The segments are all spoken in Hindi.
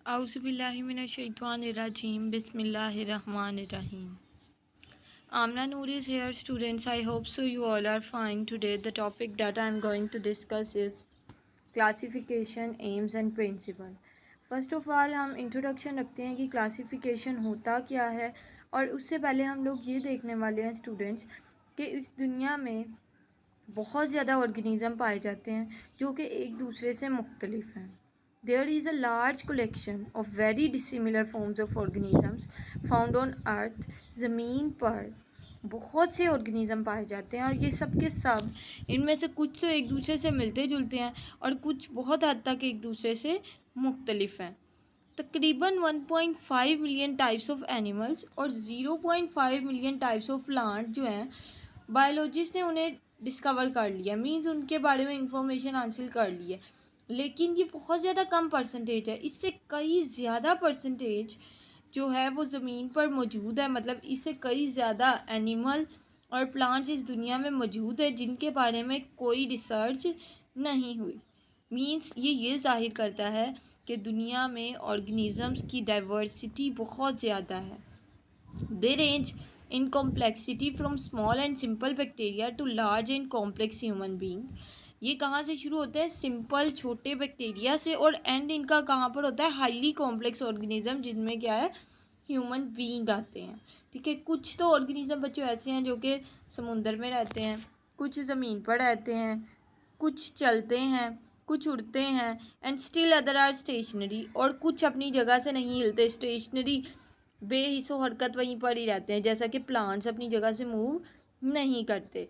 Auzubillahiminash-shaytanir-rajim. Bismillahir-rahmanir-rahim. Amna Noor is here, students. I hope so you all are fine. Today the topic that I am going to discuss is classification, aims and principle. First of all हम इंट्रोडक्शन रखते हैं कि क्लासिफिकेशन होता क्या है, और उससे पहले हम लोग ये देखने वाले हैं स्टूडेंट्स कि इस दुनिया में बहुत ज़्यादा ऑर्गेनिज़म पाए जाते हैं जो कि एक दूसरे से मुख्तलिफ हैं. There is a large collection of very dissimilar forms of organisms found on earth. ज़मीन पर बहुत से ऑर्गेनिज़म पाए जाते हैं और ये सब के सब इनमें से कुछ तो एक दूसरे से मिलते जुलते हैं और कुछ बहुत हद तक एक दूसरे से मुख्तलिफ हैं. तकरीबन 1.5 मिलियन टाइप्स ऑफ एनिमल्स और 0.5 मिलियन टाइप्स ऑफ प्लांट जो हैं बायोलॉजिस्ट ने उन्हें डिस्कवर कर लिया, मीन्स उनके बारे में इंफॉर्मेशन हासिल कर ली है. लेकिन ये बहुत ज़्यादा कम परसेंटेज है. इससे कई ज़्यादा परसेंटेज जो है वो ज़मीन पर मौजूद है. मतलब इससे कई ज़्यादा एनिमल और प्लांट्स इस दुनिया में मौजूद है जिनके बारे में कोई रिसर्च नहीं हुई. मीन्स ये ज़ाहिर करता है कि दुनिया में ऑर्गेनिज़म्स की डाइवर्सिटी बहुत ज़्यादा है. They range in complexity from small and simple bacteria to large and complex human being. ये कहाँ से शुरू होते हैं? सिंपल छोटे बैक्टीरिया से, और एंड इनका कहाँ पर होता है? हाईली कॉम्प्लेक्स ऑर्गेनिज्म जिनमें क्या है? ह्यूमन बीइंग आते हैं. ठीक है. कुछ तो ऑर्गेनिज्म बच्चों ऐसे हैं जो कि समुंदर में रहते हैं, कुछ ज़मीन पर रहते हैं, कुछ चलते हैं, कुछ उड़ते हैं, and still other are stationary. और कुछ अपनी जगह से नहीं हिलते, स्टेशनरी बेहिस्सो हरकत वहीं पर ही रहते हैं, जैसा कि प्लांट्स अपनी जगह से मूव नहीं करते.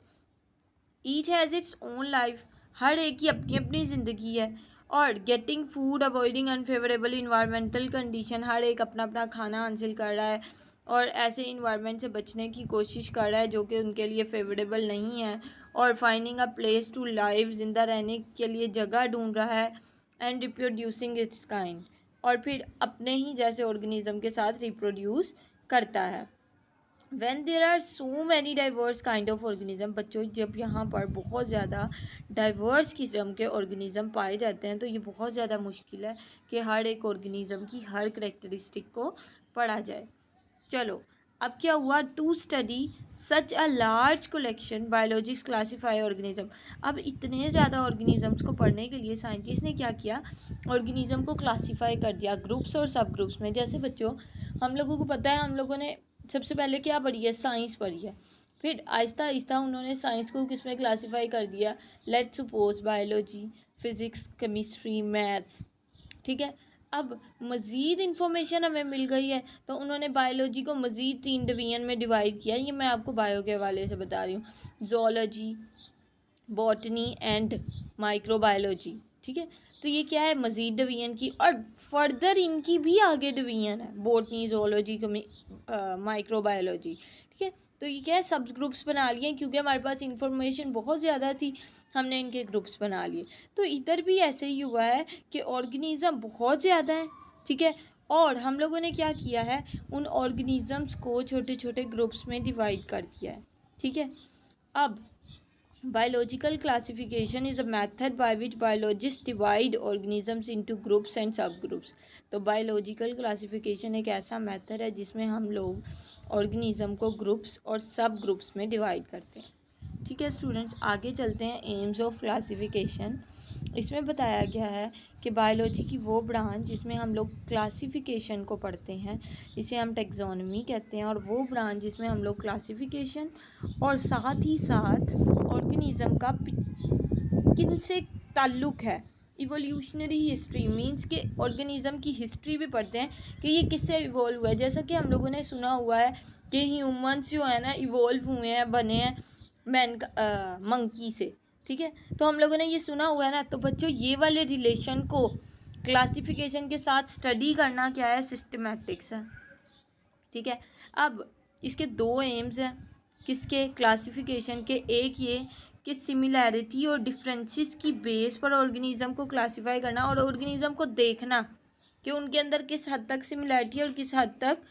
Each has its own life. हर एक की अपनी अपनी ज़िंदगी है. और getting food, avoiding unfavourable environmental condition. हर एक अपना अपना खाना हासिल कर रहा है और ऐसे इन्वायरमेंट से बचने की कोशिश कर रहा है जो कि उनके लिए फेवरेबल नहीं है. और finding a place to live. ज़िंदा रहने के लिए जगह ढूंढ रहा है. And reproducing its kind. और फिर अपने ही जैसे ऑर्गेनिज्म के साथ रिप्रोड्यूस करता है. When there are so many diverse kind of organism, बच्चों जब यहाँ पर बहुत ज़्यादा डाइवर्स किस्म के ऑर्गेनिज़म पाए जाते हैं तो ये बहुत ज़्यादा मुश्किल है कि हर एक ऑर्गेनिज़म की हर करेक्टरिस्टिक को पढ़ा जाए. चलो अब क्या हुआ? To study such a large collection biologist classify organism. अब इतने ज़्यादा ऑर्गेनिज़म्स को पढ़ने के लिए साइंटिस्ट ने क्या किया? ऑर्गेनिज़म को क्लासीफाई कर दिया ग्रुप्स और सब ग्रुप्स में. जैसे बच्चों हम लोगों को पता है, हम लोगों ने सबसे पहले क्या पढ़ी है? साइंस पढ़ी है. फिर आहिस्ता आहिस्ता उन्होंने साइंस को किस में क्लासीफाई कर दिया? Let's suppose biology, physics, chemistry, maths. ठीक है. अब मज़ीद इन्फॉर्मेशन हमें मिल गई है तो उन्होंने बायोलॉजी को मज़ीद 3 डिवीज़न में डिवाइड किया. ये मैं आपको बायो के हवाले से बता रही हूँ. Zoology, botany and microbiology. ठीक है. तो ये क्या है? मज़ीद डिवीज़न की. और फर्दर इनकी भी आगे डिवीज़न है, बॉटनी, ज़ूलॉजी, माइक्रोबायोलॉजी. ठीक है. तो ये क्या है? सब ग्रुप्स बना लिए क्योंकि हमारे पास इंफॉर्मेशन बहुत ज़्यादा थी, हमने इनके ग्रुप्स बना लिए. तो इधर भी ऐसे ही हुआ है कि ऑर्गेनिज़म बहुत ज़्यादा है. ठीक है. और हम लोगों ने क्या किया है? उन ऑर्गेनिज़म्स को छोटे छोटे ग्रुप्स में डिवाइड कर दिया है. ठीक है. अब biological classification is a method by which biologists divide organisms into groups and subgroups. तो biological classification एक ऐसा मेथड है जिसमें हम लोग ऑर्गेनिज़म को ग्रुप्स और सब ग्रुप्स में डिवाइड करते हैं. ठीक है स्टूडेंट्स, आगे चलते हैं. AIIMS of classification. इसमें बताया गया है कि बायोलॉजी की वो ब्रांच जिसमें हम लोग क्लासिफिकेशन को पढ़ते हैं इसे हम टेक्सोनमी कहते हैं, और वो ब्रांच जिसमें हम लोग क्लासिफिकेशन और साथ ही साथ ऑर्गेनिज़म का किन से ताल्लुक़ है, इवोल्यूशनरी हिस्ट्री. मींस के ऑर्गेनिज़म की हिस्ट्री भी पढ़ते हैं कि ये किससे इवॉल्व हुआ है. जैसा कि हम लोगों ने सुना हुआ है कि ह्यूमन्स जो है ना इवॉल्व हुए हैं, बने हैं मंकी से. ठीक है. तो हम लोगों ने ये सुना हुआ है ना. तो बच्चों ये वाले रिलेशन को क्लासिफिकेशन के साथ स्टडी करना क्या है? सिस्टमैटिक्स है. ठीक है. अब इसके 2 एम्स हैं. किसके? क्लासिफिकेशन के. एक ये कि सिमिलैरिटी और डिफरेंसेस की बेस पर ऑर्गेनिज़म को क्लासीफाई करना और ऑर्गेनिज़म को देखना कि उनके अंदर किस हद तक सिमिलैरिटी और किस हद तक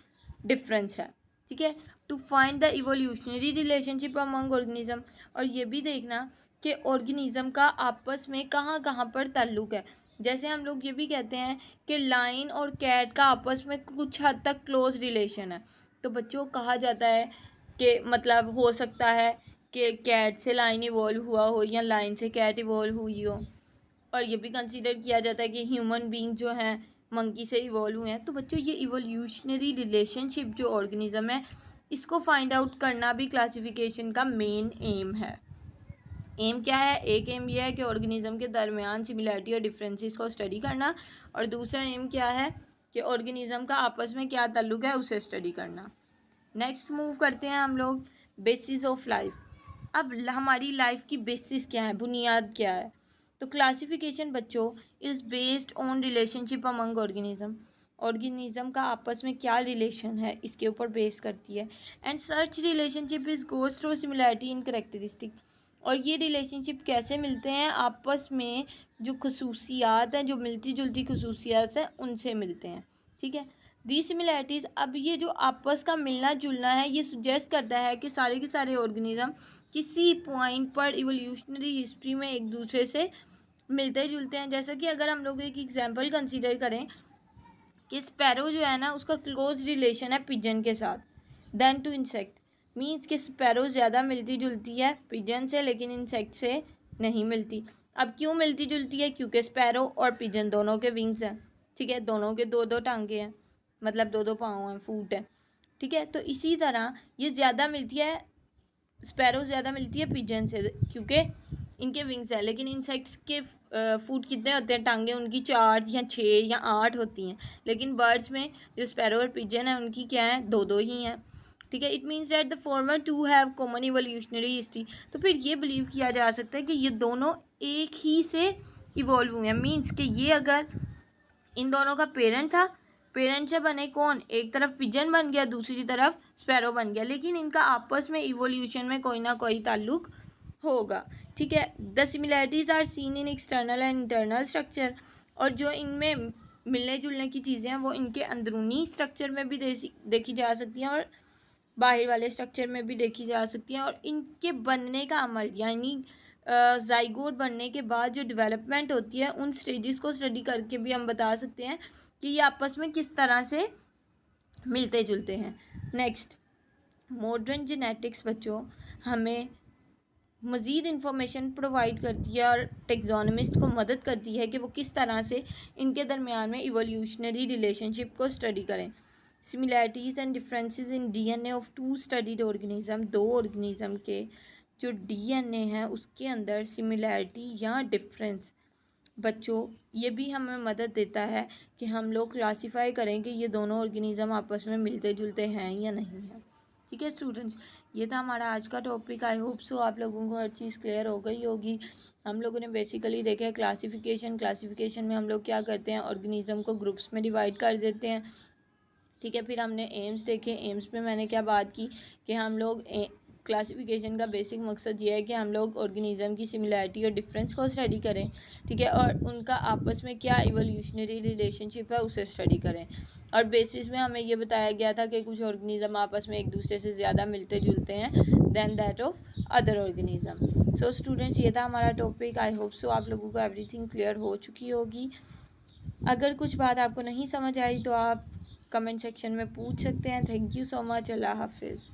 डिफरेंस है. ठीक है. To find the evolutionary relationship among organism. और ये भी देखना कि ऑर्गेनिज़म का आपस में कहाँ कहाँ पर ताल्लुक़ है. जैसे हम लोग ये भी कहते हैं कि लाइन और कैट का आपस में कुछ हद तक क्लोज रिलेशन है, तो बच्चों कहा जाता है कि मतलब हो सकता है कि कैट से लाइन इवॉल्व हुआ हो या लाइन से कैट इवॉल्व हुई हो। और ये भी कंसीडर किया जाता है कि ह्यूमन बींग जो हैं मंकी से इवॉल्व हुए हैं। तो बच्चों ये इवोल्यूशनरी रिलेशनशिप जो ऑर्गेनिज्म है, इसको फाइंड आउट करना भी क्लासिफिकेशन का मेन एम है। एम क्या है? एक एम ये है कि ऑर्गेनिज्म के दरमियान सिमिलैरिटी और डिफरेंसेस को स्टडी करना, और दूसरा एम क्या है कि ऑर्गेनिज्म का आपस में क्या ताल्लुक है उसे स्टडी करना। नेक्स्ट मूव करते हैं हम लोग बेसिस ऑफ लाइफ। अब हमारी लाइफ की बेसिस क्या है, बुनियाद क्या है? तो क्लासिफिकेशन बच्चों is based on relationship among organism. Organism का आपस में क्या रिलेशन है इसके ऊपर बेस करती है। And search relationship is goes through similarity in characteristic. और ये रिलेशनशिप कैसे मिलते हैं? आपस में जो खसूसियात हैं, जो मिलती जुलती खसूसियात हैं, उनसे मिलते हैं। ठीक है, दी सिमिलैरिटीज़। अब ये जो आपस का मिलना जुलना है, ये सुजेस्ट करता है कि सारे के सारे ऑर्गेनिज्म किसी पॉइंट पर इवोल्यूशनरी हिस्ट्री में एक दूसरे से मिलते जुलते हैं। जैसा कि अगर हम लोग एक एग्जांपल कंसीडर करें कि स्पैरो जो है ना, उसका क्लोज रिलेशन है पिजन के साथ देन टू इंसेक्ट। मीन्स कि स्पैरो ज़्यादा मिलती जुलती है पिजन से, लेकिन इंसेक्ट से नहीं मिलती। अब क्यों मिलती जुलती है? क्योंकि स्पैरो और पिजन दोनों के विंग्स हैं। ठीक है, दोनों के दो दो टांगे हैं, मतलब दो दो पाँव हैं, फूट है। ठीक है, तो इसी तरह ये ज़्यादा मिलती है, स्पैरो ज़्यादा मिलती है पिजन से क्योंकि इनके विंग्स हैं। लेकिन इंसेक्ट्स के फूट कितने होते हैं? टांगे उनकी 4 या 6 या 8 होती हैं। लेकिन बर्ड्स में जो स्पैरो और पिजन है उनकी क्या है? दो दो ही हैं। ठीक है, it means that the former two have common evolutionary history. तो फिर ये बिलीव किया जा सकता है कि ये दोनों एक ही से इवॉल्व हुए हैं। मीन्स कि ये अगर इन दोनों का पेरेंट था, पेरेंट से बने कौन? एक तरफ पिजन बन गया, दूसरी तरफ स्पैरो बन गया, लेकिन इनका आपस में इवोल्यूशन में कोई ना कोई ताल्लुक होगा। ठीक है, the similarities are seen in external and internal structure. और जो इनमें मिलने जुलने की चीज़ें हैं वो इनके अंदरूनी स्ट्रक्चर में भी देखी जा सकती हैं और बाहर वाले स्ट्रक्चर में भी देखी जा सकती हैं। और इनके बनने का अमल, यानी जाइगोट बनने के बाद जो डेवलपमेंट होती है, उन स्टेजेस को स्टडी करके भी हम बता सकते हैं कि ये आपस में किस तरह से मिलते जुलते हैं। नेक्स्ट, मॉडर्न जेनेटिक्स बच्चों हमें मज़ीद इन्फॉर्मेशन प्रोवाइड करती है और टेक्सोनमिस्ट को मदद करती है कि वो किस तरह से इनके दरमियान में इवोल्यूशनरी रिलेशनशिप को स्टडी करें। Similarities and differences in DNA of two studied organism. दो ऑर्गेनिज्म के जो डीएनए है उसके अंदर सिमिलैरिटी या डिफरेंस बच्चों ये भी हमें मदद देता है कि हम लोग क्लासीफाई करें कि ये दोनों ऑर्गेनिज्म आपस में मिलते जुलते हैं या नहीं हैं। ठीक है स्टूडेंट्स, ये था हमारा आज का टॉपिक। आई होप सो आप लोगों को हर चीज़ क्लियर हो गई होगी। हम लोगों ने बेसिकली देखा है क्लासिफिकेशन में हम लोग क्या करते हैं, ऑर्गेनिज्म को ग्रुप्स में डिवाइड कर देते हैं। ठीक है, फिर हमने एम्स देखे। एम्स में मैंने क्या बात की कि हम लोग क्लासिफिकेशन का बेसिक मकसद ये है कि हम लोग ऑर्गेनिज्म की सिमिलैरिटी और डिफरेंस को स्टडी करें। ठीक है, और उनका आपस में क्या इवोल्यूशनरी रिलेशनशिप है उसे स्टडी करें। और बेसिस में हमें ये बताया गया था कि कुछ ऑर्गेनिज्म आपस में एक दूसरे से ज़्यादा मिलते जुलते हैं than that of other organism. So students, ये था हमारा टॉपिक। आई होप सो आप लोगों को एवरीथिंग क्लियर हो चुकी होगी। अगर कुछ बात आपको नहीं समझ आई तो आप कमेंट सेक्शन में पूछ सकते हैं। Thank you so much. अल्लाह हाफिज़।